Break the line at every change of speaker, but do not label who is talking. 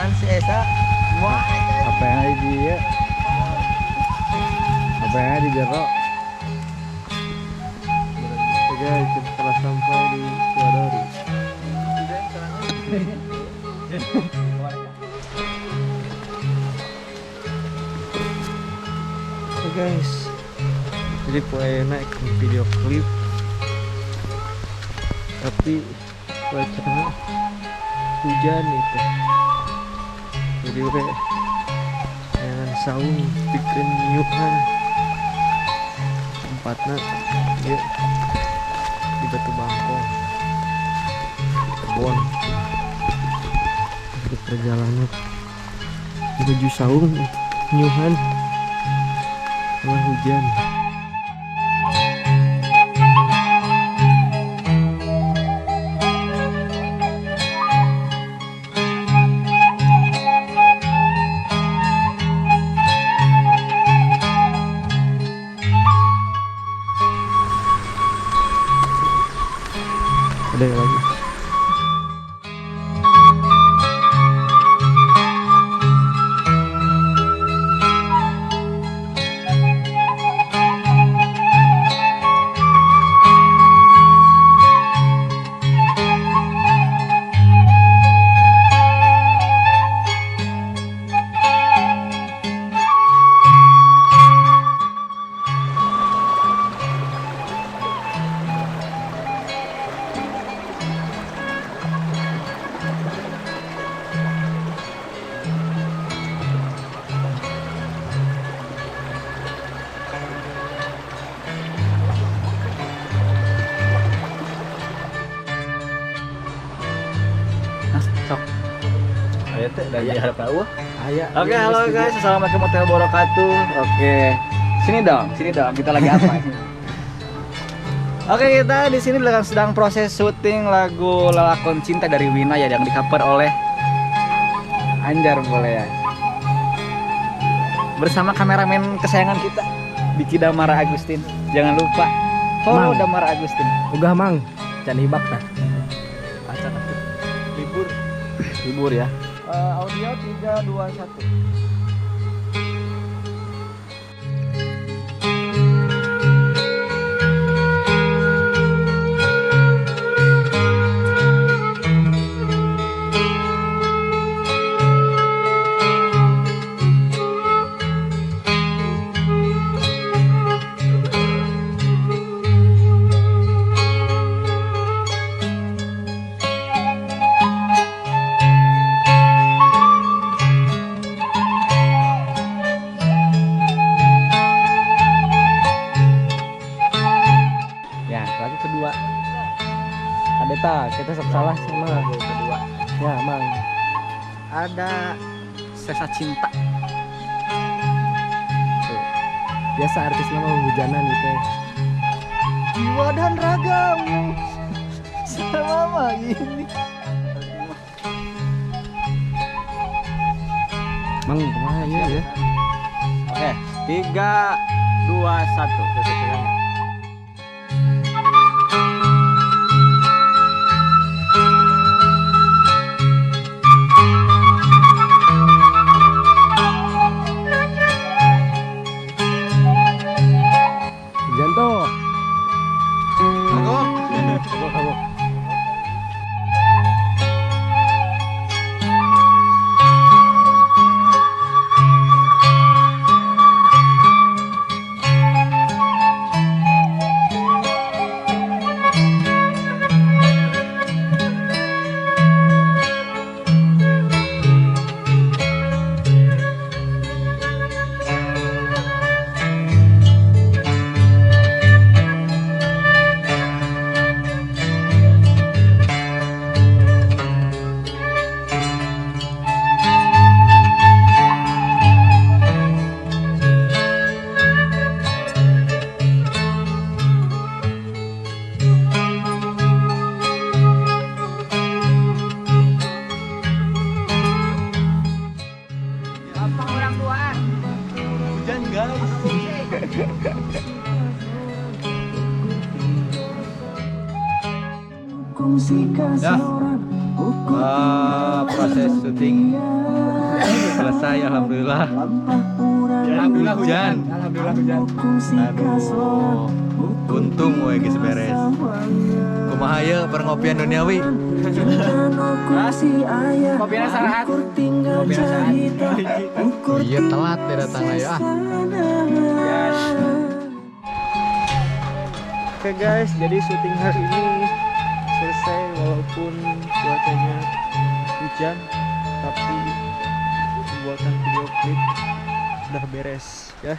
Apaan si Esa? Wah,
Apa yang ada di dia? Apa yang ada di jero? Oke guys, kita telah sampai di Wadori. Oke guys, jadi mulai naik video klip, tapi cuaca hujan itu. Jadi gue jangan saung pikirin nyuhan tempatnya dia di Batu Bangkong kebon di perjalanan menuju saung nyuhan karena hujan. Ada yang lagi.
sok. Ayo teh dari harap tahu.
Aya.
Oke, halo guys, assalamualaikum warahmatullahi wabarakatuh. Oke, sini dong, kita lagi apa? Oke, kita di sini sedang proses syuting lagu Lelakon Cinta dari Wina ya, yang di-cover oleh Anjar boleh ya. Bersama kameramen kesayangan kita, Diki Damara Agustin. Jangan lupa follow
Mang.
Damara Agustin.
Ugah mang, can hibak tah.
Acara libur ya. Audio 3 2 1. Kedua ada tak kita salah sama kedua ya mang ada Sesa Cinta
Tuh. Biasa artis nama hujanan gitu.
Jiwa dan ragamu selama ini.
Mang kemana ya?
Oke, 3 2 1.
Janto.
Aku
Kamu.
Ya, proses syuting
selesai alhamdulillah.
Alhamdulillah
Hujan.
Alhamdulillah hujan.
Aduh, untung we geus beres. Kumaha ye perngopian duniawi?
Kopinya sarahat. Kopinya sarahat.
Iya telat dia datang ya. Oke guys, jadi syuting hari ini selesai walaupun cuacanya hujan, tapi pembuatan video klip sudah beres ya.